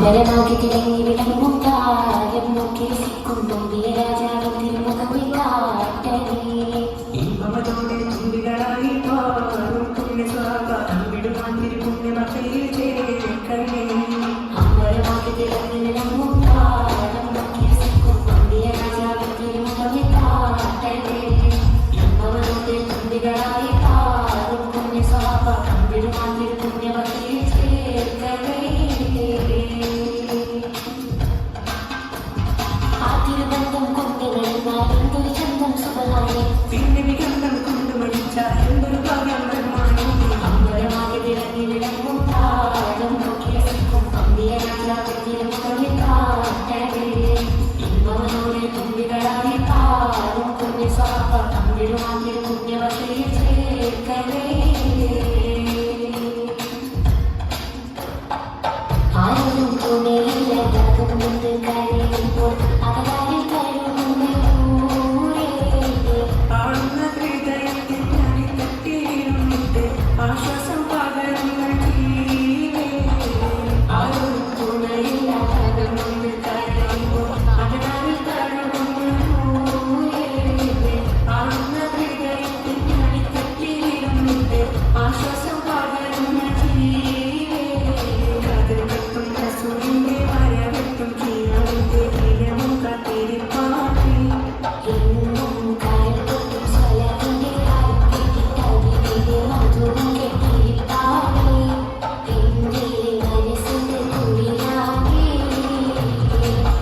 അമ്പലമാകി തിളങ്ങി വിളങ്ങും താരം നോക്കി രസിക്കും നമ്പിയ രാജാവിൻ തിരുമുഖമി കാട്ടലേ ഇമ്പമതോടെ തുമ്പികളായി പാറും പുണ്യസ്വാഗ അമ്പിടുവാൻ തിരുപുണ്യമക്കയിൽ ചേർക്കണേ അമ്പലമാകി തിളങ്ങി വിളങ്ങും താരം നോക്കി രസിക്കും നമ്പിയ രാജാവിൻ തിരുമുഖമി കാട്ടലേ ഇമ്പമതോടെ തുമ്പികളായി പാറും പുണ്യസ്വാഗ അമ്പിടുവാൻ തിരുപുണ്യമക്കയിൽ ചേർക്കണേ പിന്നെ വികന്ധം കൊണ്ടു മടിച്ച എന്തൊരു ഭാഗ്യം ബ്രഹ്മാണി അമ്പലമാകി തിളങ്ങി വിളങ്ങും താരം നോക്കി രസിക്കും നമ്പിയ രാജാവിൻ തിരുമുഖമി കാട്ടലേ ഇമ്പമതോടെ തുമ്പികളായി പാറും പുണ്യസ്വാഗ അമ്പിടുവാൻ തിരുപുണ്യമക്കയിൽ ചേർക്കലേ ആരും തുണയില്ലാതും മുണ്ട് കരയുമ്പോൾ അകതാരിൽ കരുമുണ്ട് ആളുന്ന ഹൃദയത്തിൽ തട്ടിയിരുന്നിട്ട് ആശ്വാസം പകരുന്ന ജീവേ ആരും തുണയില്ലാതും മുണ്ട് കരയുമ്പോൾ അകതാരിൽ കരുമുണ്ട് ആളുന്ന ഹൃദയത്തിൽ തട്ടിയിരുന്നിട്ട് ആശ്വാസം പകരുന്ന ജീവേ കാതുകെട്ടും റസൂലിന്റെ വരവെട്ടും കീഴവിന്റെ ഇരവും കാത്തിരിപ്പാക്കി എന്നും കയൽക്കൊട്ടും സ്വലത്തിന്റെ കാൽക്കെട്ടി തവിടിന്റെ മധുരം കെട്ടിയിട്ടാകെ എന്റെ മനസ്സിന്റെ കുളിരാകെ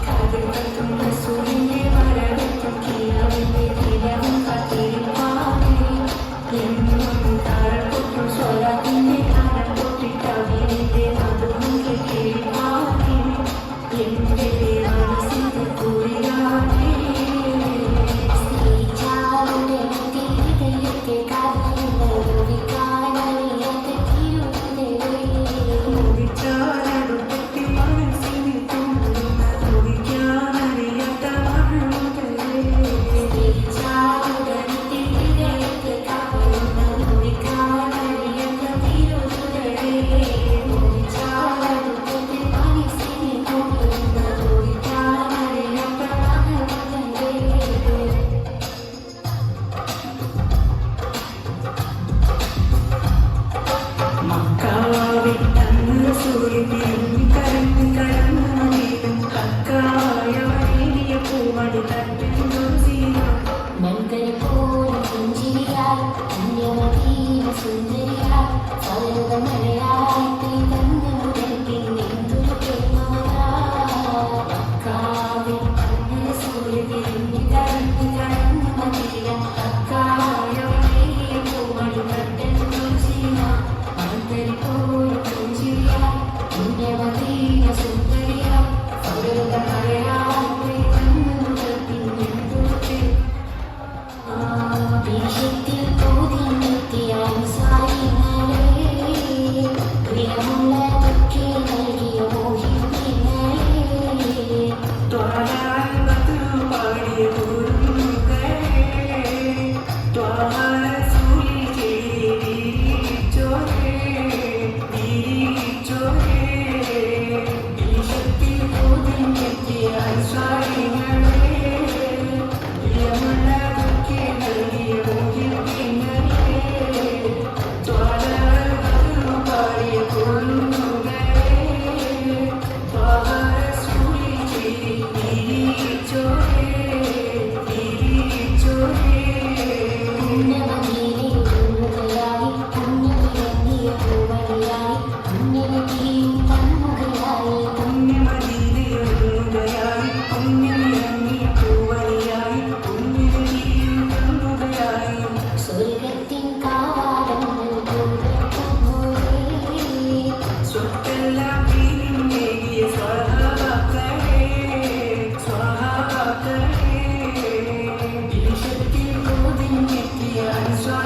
കാതുകെട്ടും റസൂലിന്റെ വരവെട്ടും കീഴവിന്റെ ഇരവും കാത്തിരിപ്പാക്കി എന്നും കയൽക്കൊട്ടും സ്വലത്തിന്റെ കാൽക്കെട്ടി തവിടിന്റെ മധുരം കെട്ടിയിട്ടാകെ എന്റെ മനസ്സിന്റെ കുളിരാകെ സ്നേഹിച്ചാലുടെ തിരികെയൊക്കെ കാരണങ്ങൾ ഒഴിക്കാനറിയാത്ത തിരുതലേ മുടിച്ചാലടുത്തെത്തി മനസ്സിനെ തോന്നുന്ന തുടിക്കാനറിയാത്ത മകളുടെ സ്നേഹിച്ചാലുടെ തിരികെയൊക്കെ കാരണങ്ങൾ ഒഴിക്കാനറിയാത്ത തിരുതലേ മുടിച്ചാലടുത്തെത്തി മനസ്സിനെ തോന്നുന്ന തുടിക്കാനറിയാത്ത മകളുടെ മക്കാവിട്ടന്ന് സൂര്യൻ കരഞ്ഞു കടന്നു മണിയും കക്കായ വലിയ പൂവടി തട്ടുന്നു സീന മൺകരി പോലെ പുഞ്ചിരിയായി പുണ്യമതീവ സുന്ദരിയായി സൗരഭ മഴയായി പെയ്തന്ന് മുതൽ പിന്നെന്തൊരു പ്രേമമതാവിൽ അന്ന് സൂര്യൻ കരഞ്ഞു കടന്നു മതിയ കക്കായ വലിയ പൂവടി തട്ടുന്നു സീന മൺകരി പോലെ പുഞ്ചിരിയായി പുണ്യമതീവ സുന്ദരിയായി സൗരഭ മഴയായി പെയ്തന്ന് മുതൽ പിന്നെന്തൊരു ദേശത്തിൽ തോതിയെത്തിയാൽ സായിങ്ങളെ പ്രിയമുള്ളതൊക്കെ നൽകിയ മോഹിനികളെ ത്വരാൽ ബദ്രു പാടിയ ഗുരുകളെ ത്വഹാ സൂലി ചേരിച്ചോരേ വീരിച്ചോരേ ദേശത്തിൽ തോതിയെത്തിയാൽ സായിങ്ങളെ പ്രിയമുള്ളതൊക്കെ നൽകിയ മോഹിനികളെ ത്വരാൽ ബദ്രു പാടിയ ഗുരുകളെ ത്വഹാ സൂലി ചേരിച്ചോരേ വീരിച്ചോരേ പുണ്യമതിയിലെ ഉള്ളുകയായി പുണ്യമിറങ്ങിയ പൂവണിയായി പുണ്യനദിയും കൺമുകയായി പുണ്യമതിയിലെഴുകയായി പുണ്യമിറങ്ങിയ പൂവണിയായി പുണ്യനദിയും കണ്ണുകയായി സ്വർഗത്തിൻ കാവാടങ്ങൾ പോലെ സ്വത്തെല്ലാം വീരിഞ്ഞേകിയ സ്വഹാക്കളെ സ്വഹാക്കളെ ദേശത്തിൽ തോതിയെത്തിയ സ്വാ